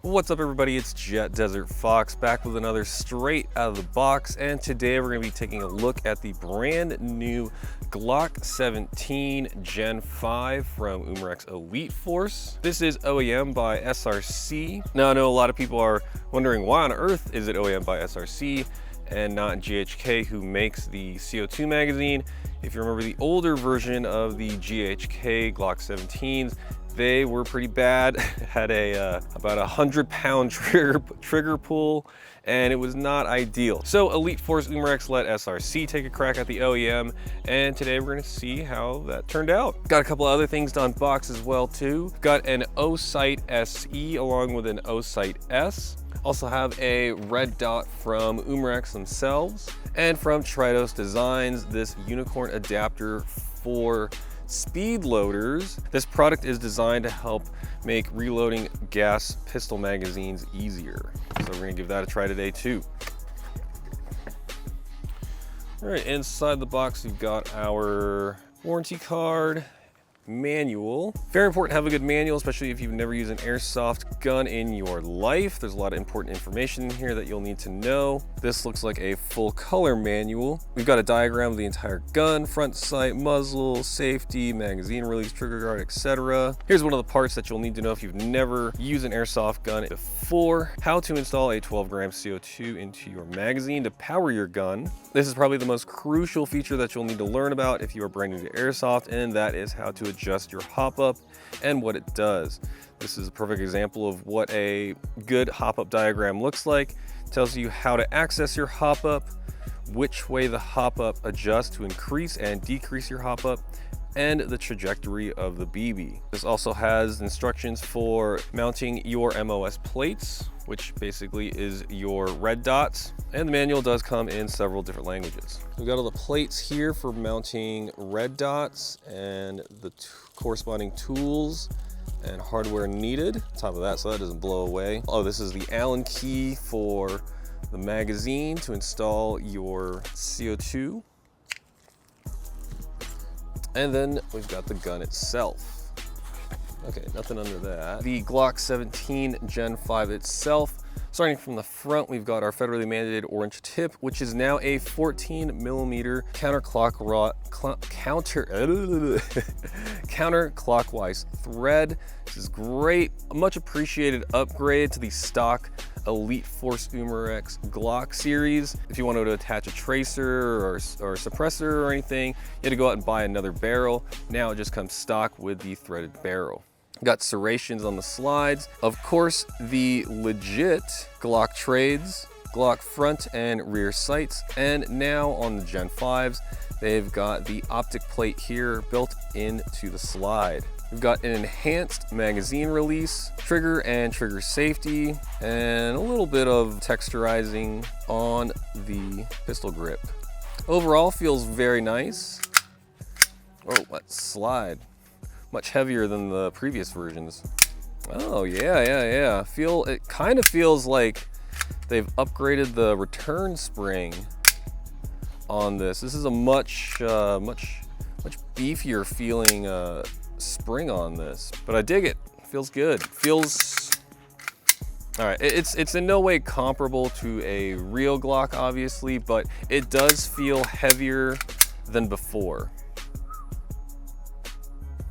What's up everybody, it's DesertFox back with another straight out of the box, and today we're going to be taking a look at the brand new Glock 17 Gen 5 from Umarex Elite Force. This is OEM by SRC. Now I know a lot of people are wondering why on earth is it OEM by SRC and not GHK, who makes the CO2 magazine. If you remember the older version of the GHK Glock 17s, they were pretty bad. Had a about 100-pound trigger pull, and it was not ideal. So Elite Force Umarex let SRC take a crack at the OEM, and today we're gonna see how that turned out. Got a couple other things to unbox as well too. Got an Osight SE along with an Osight S. Also have a red dot from Umarex themselves, and from Tridos Designs, this unicorn adapter for speed loaders. This product is designed to help make reloading gas pistol magazines easier. So we're gonna give that a try today too. All right, inside the box, we've got our warranty card, manual. Very important to have a good manual, especially if you've never used an airsoft gun in your life. There's a lot of important information in here that you'll need to know. This looks like a full color manual. We've got a diagram of the entire gun, front sight, muzzle, safety, magazine release, trigger guard, etc. Here's one of the parts that you'll need to know if you've never used an airsoft gun before: how to install a 12-gram CO2 into your magazine to power your gun. This is probably the most crucial feature that you'll need to learn about if you are brand new to airsoft, and that is how to adjust your hop up and what it does. This is a perfect example of what a good hop up diagram looks like. It tells you how to access your hop up, which way the hop up adjusts to increase and decrease your hop up, and the trajectory of the BB. This also has instructions for mounting your MOS plates, which basically is your red dots, and the manual does come in several different languages. We've got all the plates here for mounting red dots and the corresponding tools and hardware needed. On top of that, so that doesn't blow away. Oh, this is the Allen key for the magazine to install your CO2. And then we've got the gun itself. Okay, nothing under that. The Glock 17 Gen 5 itself. Starting from the front, we've got our federally mandated orange tip, which is now a 14mm counterclockwise thread. This is great. A much appreciated upgrade to the stock Elite Force Umarex Glock series. If you wanted to attach a tracer or a suppressor or anything, you had to go out and buy another barrel. Now it just comes stock with the threaded barrel. Got serrations on the slides. Of course, the legit Glock trades, Glock front and rear sights. And now on the Gen 5s, they've got the Optic plate here built into the slide. We've got an enhanced magazine release, trigger and trigger safety, and a little bit of texturizing on the pistol grip. Overall, feels very nice. Oh, let's slide. Much heavier than the previous versions. Oh yeah. It kind of feels like they've upgraded the return spring on this. This is a much beefier feeling spring on this, but I dig it. Feels good. Feels all right. It's in no way comparable to a real Glock, obviously, but it does feel heavier than before.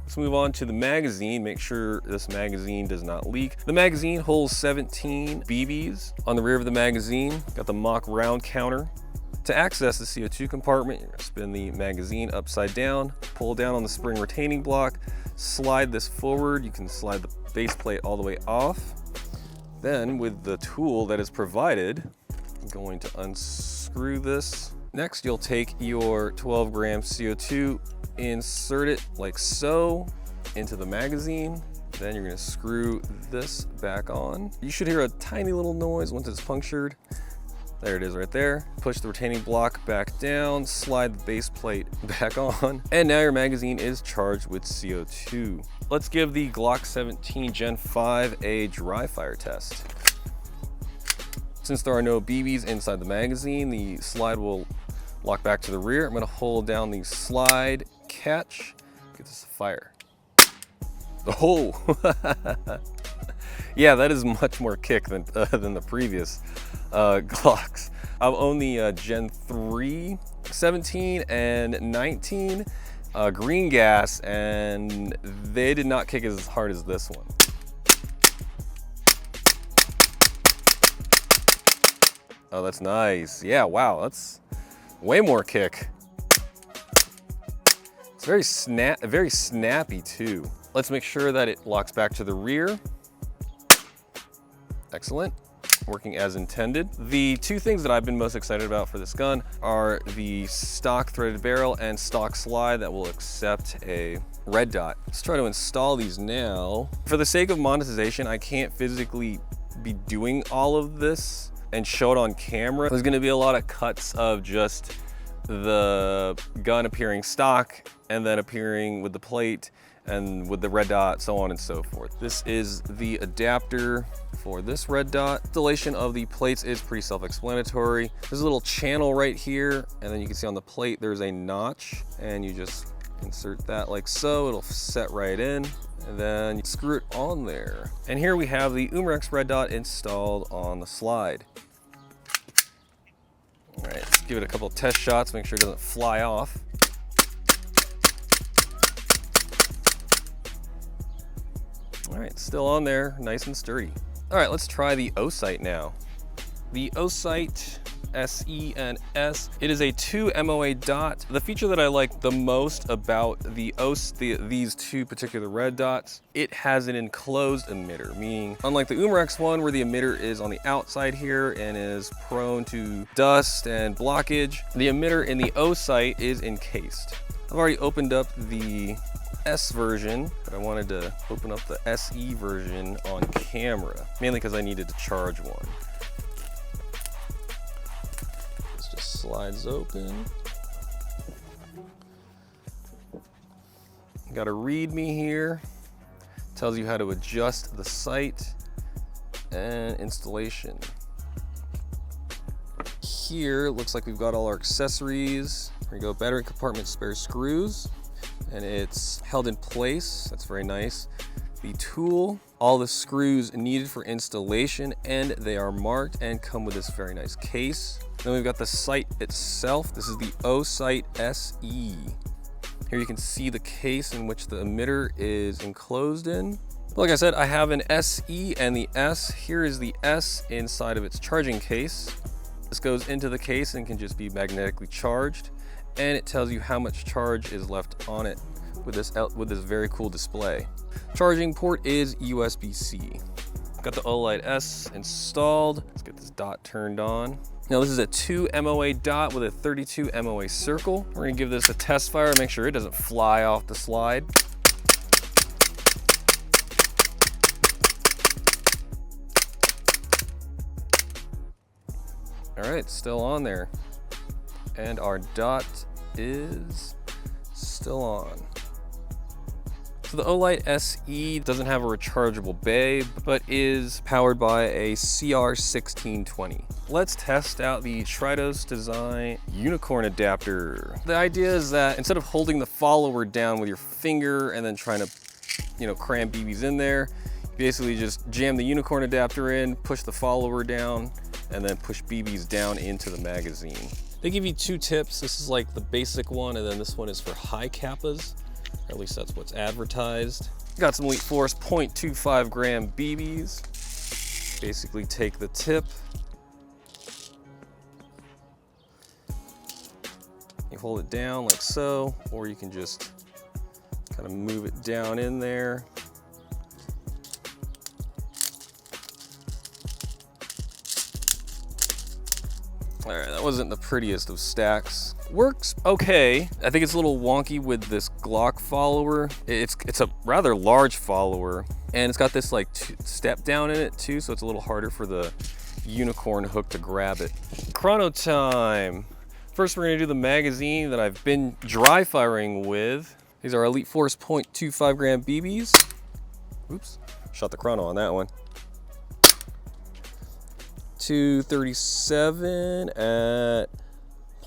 Let's move on to the magazine. Make sure this magazine does not leak. The magazine holds 17 BBs. On the rear of the magazine, got the mock round counter. To access the CO2 compartment, you're gonna spin the magazine upside down, pull down on the spring retaining block, slide this forward. You can slide the base plate all the way off. Then with the tool that is provided, I'm going to unscrew this. Next, you'll take your 12-gram CO2, insert it like so into the magazine. Then you're gonna screw this back on. You should hear a tiny little noise once it's punctured. There it is right there. Push the retaining block back down, slide the base plate back on, and now your magazine is charged with CO2. Let's give the Glock 17 Gen 5 a dry fire test. Since there are no BBs inside the magazine, the slide will lock back to the rear. I'm gonna hold down the slide catch, get this to fire. Oh, Yeah, that is much more kick than the previous Glocks. I've owned the Gen 3, 17, and 19 green gas, and they did not kick as hard as this one. Oh, that's nice. Yeah, wow, that's way more kick. It's very snappy too. Let's make sure that it locks back to the rear. Excellent, working as intended. The two things that I've been most excited about for this gun are the stock threaded barrel and stock slide that will accept a red dot. Let's try to install these now. For the sake of monetization, I can't physically be doing all of this and show it on camera. There's gonna be a lot of cuts of just the gun appearing stock and then appearing with the plate and with the red dot, so on and so forth. This is the adapter for this red dot. Installation of the plates is pretty self-explanatory. There's a little channel right here, and then you can see on the plate there's a notch, and you just insert that like so. It'll set right in, and then you screw it on there. And here we have the Umarex red dot installed on the slide. All right, let's give it a couple of test shots, make sure it doesn't fly off. All right, still on there, nice and sturdy. All right, let's try the Osight now. The Osight SE and S. It is a 2 MOA dot. The feature that I like the most about these two particular red dots, it has an enclosed emitter, meaning unlike the Umarex one where the emitter is on the outside here and is prone to dust and blockage, the emitter in the Osight is encased. I've already opened up the S version, but I wanted to open up the SE version on camera, mainly because I needed to charge one. This just slides open. Got a README here, tells you how to adjust the sight and installation. Here, it looks like we've got all our accessories. Here we go, battery compartment spare screws. And it's held in place, that's very nice. The tool, all the screws needed for installation, and they are marked and come with this very nice case. Then we've got the sight itself. This is the Osight SE. Here you can see the case in which the emitter is enclosed in. Like I said, I have an SE and the S. Here is the S inside of its charging case. This goes into the case and can just be magnetically charged. And it tells you how much charge is left on it with this very cool display. Charging port is USB-C. Got the Olight S installed. Let's get this dot turned on. Now this is a 2 MOA dot with a 32 MOA circle. We're gonna give this a test fire, make sure it doesn't fly off the slide. All right, still on there. And our dot is still on. So the Olight SE doesn't have a rechargeable bay, but is powered by a CR1620. Let's test out the Tridos design unicorn adapter. The idea is that instead of holding the follower down with your finger and then trying to, cram BBs in there, you basically just jam the unicorn adapter in, push the follower down, and then push BBs down into the magazine. They give you two tips. This is like the basic one, and then this one is for high kappas, or at least that's what's advertised. Got some Elite Force 0.25 gram BBs. Basically take the tip, you hold it down like so, or you can just kind of move it down in there. All right, that wasn't the prettiest of stacks. Works okay. I think it's a little wonky with this Glock follower. It's a rather large follower, and it's got this like step down in it too, so it's a little harder for the unicorn hook to grab it. Chrono time. First, we're gonna do the magazine that I've been dry firing with. These are Elite Force 0.25 gram BBs. Oops, shot the chrono on that one. 237 at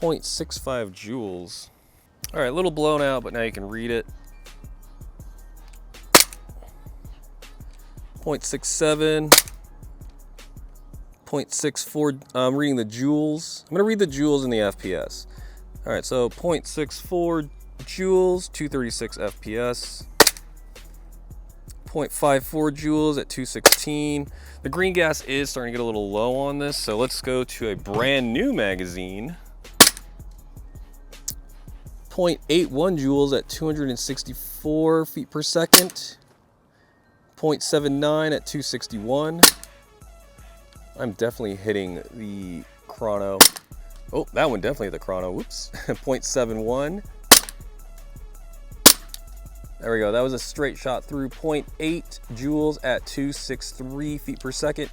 0.65 joules. All right, a little blown out, but now you can read it. 0.67, 0.64. I'm reading the joules. I'm gonna read the joules in the FPS. All right, so 0.64 joules, 236 FPS. 0.54 joules at 216. The green gas is starting to get a little low on this, so let's go to a brand new magazine. 0.81 joules at 264 feet per second. 0.79 at 261. I'm definitely hitting the chrono. Oh, that one definitely hit the chrono. Whoops. 0.71. There we go. That was a straight shot through. 0.8 joules at 263 feet per second.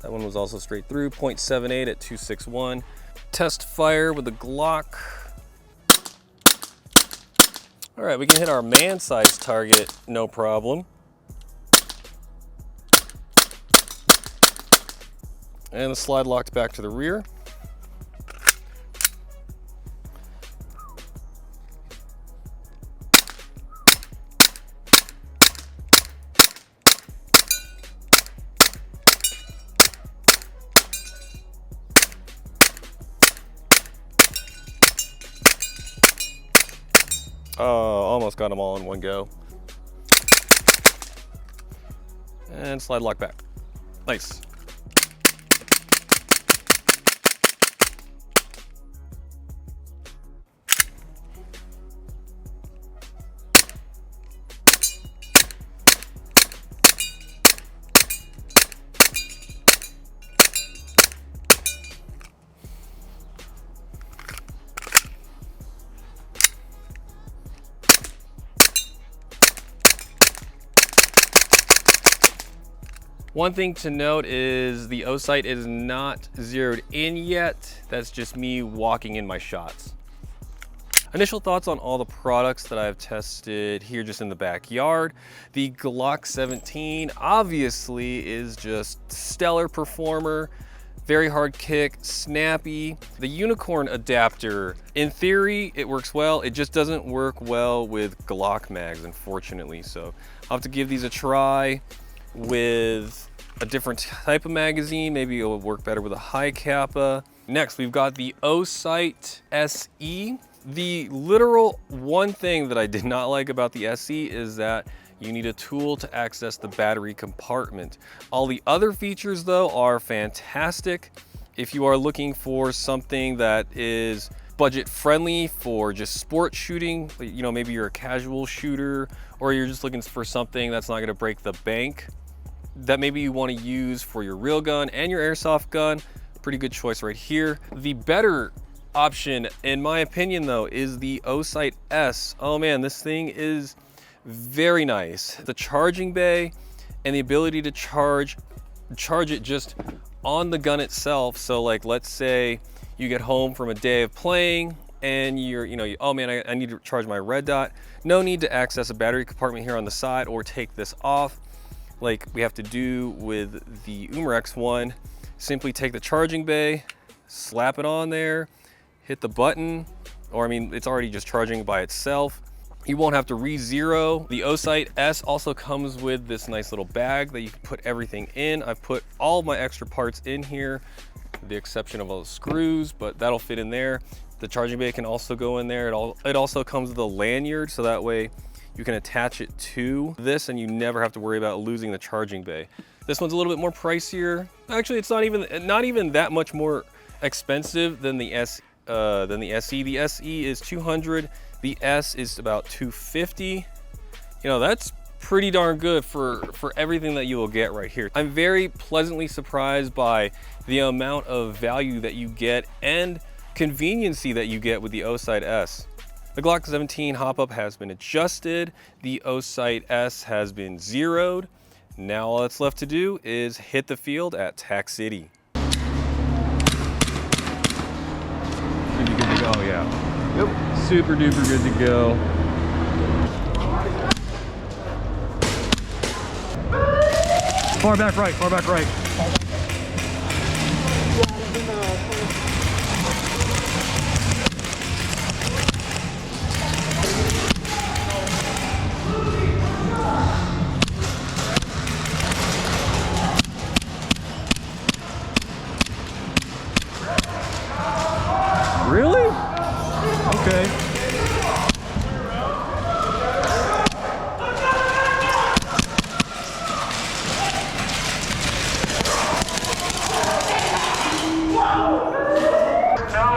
That one was also straight through. 0.78 at 261. Test fire with the Glock. All right, we can hit our man-sized target, no problem. And the slide locked back to the rear. Almost got them all in one go. And slide lock back. Nice. One thing to note is the Osight is not zeroed in yet. That's just me walking in my shots. Initial thoughts on all the products that I've tested here just in the backyard. The Glock 17 obviously is just stellar performer, very hard kick, snappy. The unicorn adapter, in theory, it works well. It just doesn't work well with Glock mags, unfortunately. So I'll have to give these a try with a different type of magazine. Maybe it'll work better with a high kappa. Next, we've got the Osight SE. The literal one thing that I did not like about the SE is that you need a tool to access the battery compartment. All the other features though are fantastic. If you are looking for something that is budget friendly for just sport shooting, you know, maybe you're a casual shooter or you're just looking for something that's not gonna break the bank, that maybe you want to use for your real gun and your airsoft gun, pretty good choice right here. The better option, in my opinion though, is the Osight S. Oh man, this thing is very nice. The charging bay and the ability to charge it just on the gun itself. So like, let's say you get home from a day of playing and oh man, I need to charge my red dot. No need to access a battery compartment here on the side or take this off like we have to do with the Umarex one. Simply take the charging bay, slap it on there, hit the button, or I mean, it's already just charging by itself. You won't have to re-zero. The Osight S also comes with this nice little bag that you can put everything in. I've put all of my extra parts in here, with the exception of all the screws, but that'll fit in there. The charging bay can also go in there. It also comes with a lanyard, so that way you can attach it to this and you never have to worry about losing the charging bay. This one's a little bit more pricier. Actually, it's not even that much more expensive than the SE. The SE is $200. The S is about $250. You know, that's pretty darn good for everything that you will get right here. I'm very pleasantly surprised by the amount of value that you get and conveniency that you get with the Osight S. The Glock 17 hop-up has been adjusted. The Osight S has been zeroed. Now all that's left to do is hit the field at TAC City. Should be good to go, yeah. Yep, super duper good to go. Far back right, far back right. Really? Okay.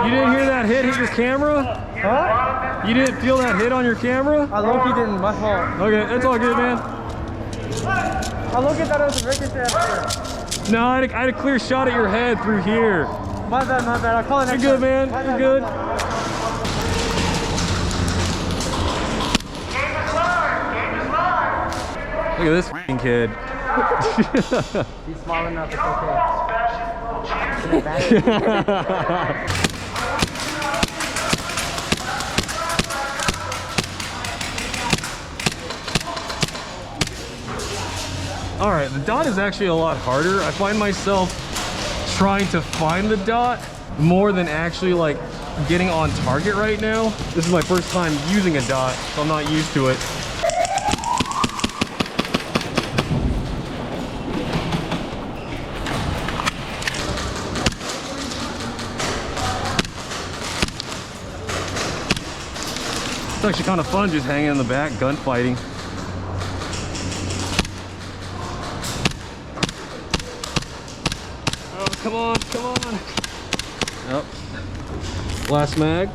You didn't hear that hit your camera? Huh? You didn't feel that hit on your camera? I low-key didn't, my fault. Okay, it's all good, man. I low-key thought it was a ricochet up there. No, I had a clear shot at your head through here. My bad, I'll call it next You're good, time. man. You're good. Look at this f***ing kid. He's small enough, it's okay. All right, the dot is actually a lot harder. I find myself trying to find the dot more than actually like getting on target right now. This is my first time using a dot, so I'm not used to it. It's actually kind of fun just hanging in the back, gunfighting. Oh, come on, come on. Yep. Last mag.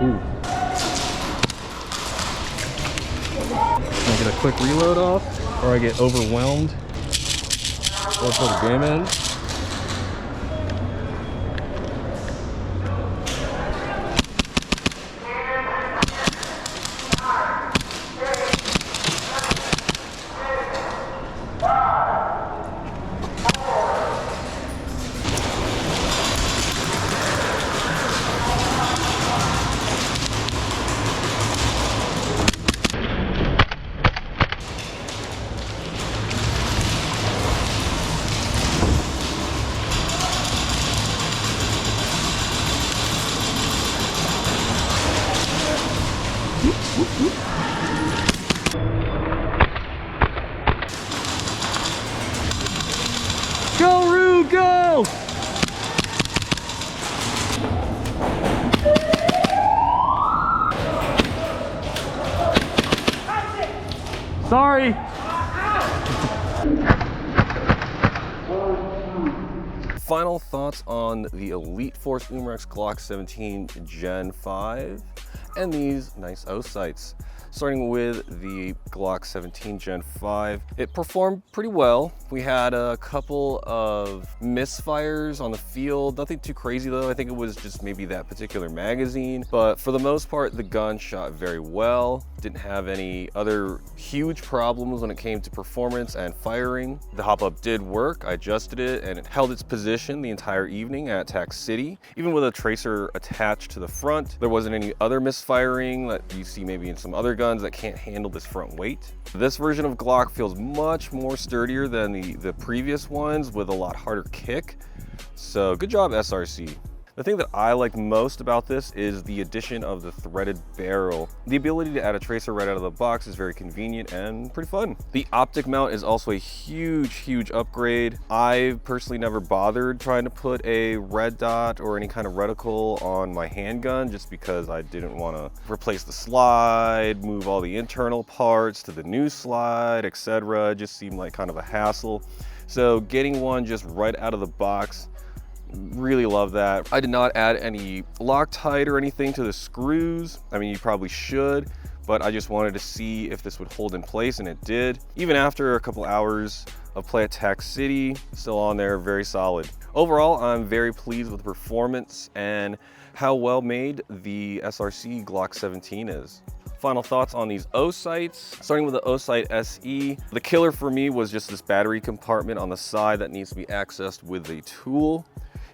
Ooh. I get a quick reload off, or I get overwhelmed. Or for the game end. Go, Rue, go! Sorry. Final thoughts on the Elite Force Umarex Glock 17 Gen 5 and these nice Osights. Starting with the Glock 17 Gen 5, it performed pretty well. We had a couple of misfires on the field, nothing too crazy though. I think it was just maybe that particular magazine, but for the most part, the gun shot very well. Didn't have any other huge problems when it came to performance and firing. The hop-up did work, I adjusted it, and it held its position the entire evening at TAC City. Even with a tracer attached to the front, there wasn't any other misfiring that you see maybe in some other guns that can't handle this front weight. This version of Glock feels much more sturdier than the previous ones with a lot harder kick. So good job, SRC. The thing that I like most about this is the addition of the threaded barrel. The ability to add a tracer right out of the box is very convenient and pretty fun. The optic mount is also a huge upgrade. I personally never bothered trying to put a red dot or any kind of reticle on my handgun just because I didn't want to replace the slide, move all the internal parts to the new slide, etc. It just seemed like kind of a hassle. So getting one just right out of the box, really love that. I did not add any Loctite or anything to the screws. I mean, you probably should, but I just wanted to see if this would hold in place, and it did. Even after a couple hours of play at TAC City, still on there, very solid. Overall, I'm very pleased with the performance and how well made the SRC Glock 17 is. Final thoughts on these Osights. Starting with the Osight SE, the killer for me was just this battery compartment on the side that needs to be accessed with a tool.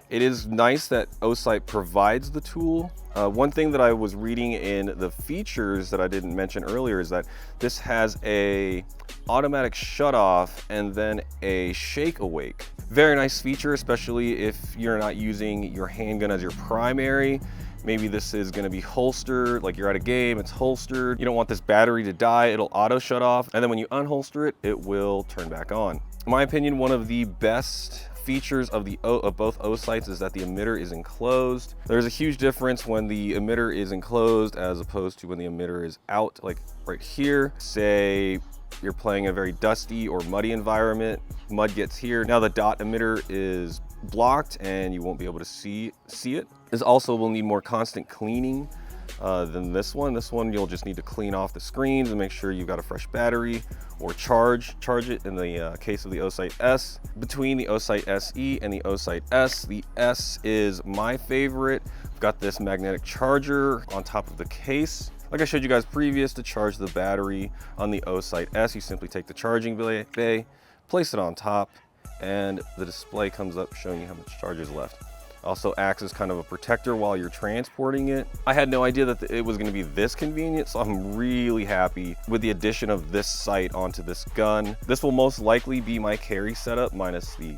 It is nice that Osight provides the tool. One thing that I was reading in the features that I didn't mention earlier is that this has a automatic shut off and then a shake awake. Very nice feature, especially if you're not using your handgun as your primary. Maybe this is gonna be holstered, like you're at a game, it's holstered. You don't want this battery to die, it'll auto shut off. And then when you unholster it, it will turn back on. In my opinion, one of the best features of both Osights is that the emitter is enclosed. There's a huge difference when the emitter is enclosed as opposed to when the emitter is out, like right here. Say you're playing a very dusty or muddy environment, mud gets here. Now the dot emitter is blocked and you won't be able to see it. This also will need more constant cleaning than this one. This one you'll just need to clean off the screens and make sure you've got a fresh battery or charge it in the case of the Osight S. Between the Osight SE and the Osight S, the S is my favorite. I've got this magnetic charger on top of the case. Like I showed you guys previous, to charge the battery on the Osight S, you simply take the charging bay, place it on top, and the display comes up showing you how much charge is left. Also acts as kind of a protector while you're transporting it. I had no idea that it was going to be this convenient, so I'm really happy with the addition of this sight onto this gun. This will most likely be my carry setup minus the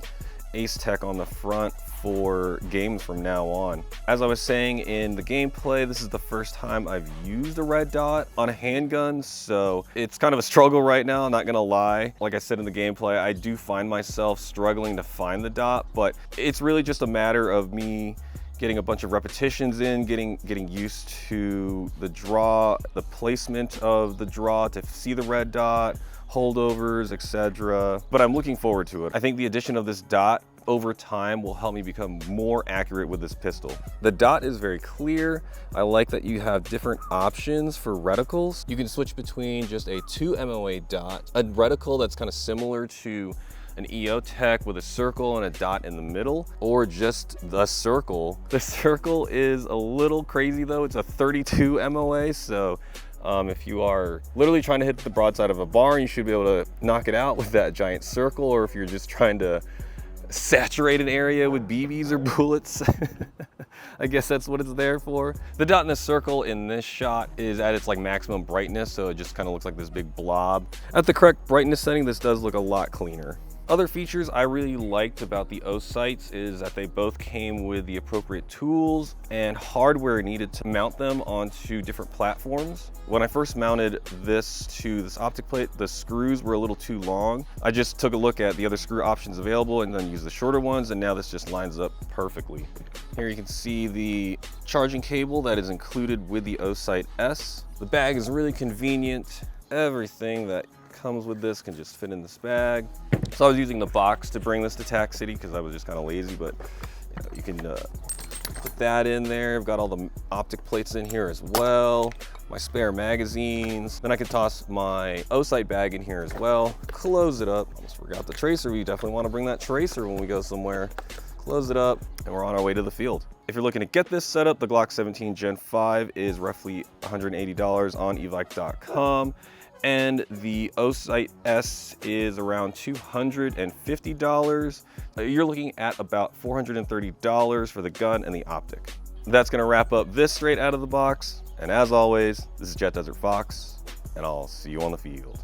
Ace Tech on the front for games from now on. As I was saying in the gameplay, this is the first time I've used a red dot on a handgun, so it's kind of a struggle right now, not gonna lie. Like I said in the gameplay, I do find myself struggling to find the dot, but it's really just a matter of me getting a bunch of repetitions in, getting used to the draw, the placement of the draw to see the red dot, holdovers, etc. But I'm looking forward to it. I think the addition of this dot over time will help me become more accurate with this pistol. The dot is very clear. I like that you have different options for reticles. You can switch between just a 2 MOA dot, a reticle that's kind of similar to an EO Tech with a circle and a dot in the middle, or just the circle. The circle is a little crazy though. It's a 32 MOA, so if you are literally trying to hit the broadside of a barn, you should be able to knock it out with that giant circle, or if you're just trying to saturate an area with BBs or bullets. I guess that's what it's there for. The dot in the circle in this shot is at its like maximum brightness, so it just kind of looks like this big blob. At the correct brightness setting, this does look a lot cleaner. Other features I really liked about the Osights is that they both came with the appropriate tools and hardware needed to mount them onto different platforms. When I first mounted this to this optic plate, the screws were a little too long. I just took a look at the other screw options available and then used the shorter ones, and now this just lines up perfectly. Here you can see the charging cable that is included with the Osight S. The bag is really convenient. Everything that comes with this can just fit in this bag. So I was using the box to bring this to TAC City because I was just kind of lazy, but you can put that in there. I've got all the optic plates in here as well, my spare magazines. Then I can toss my Osight bag in here as well. Close it up. Almost forgot the tracer. We definitely want to bring that tracer when we go somewhere. Close it up, and we're on our way to the field. If you're looking to get this setup, the Glock 17 Gen 5 is roughly $180 on evike.com. And the Osight S is around $250. You're looking at about $430 for the gun and the optic. That's gonna wrap up this straight out of the box. And as always, this is Jet Desert Fox, and I'll see you on the field.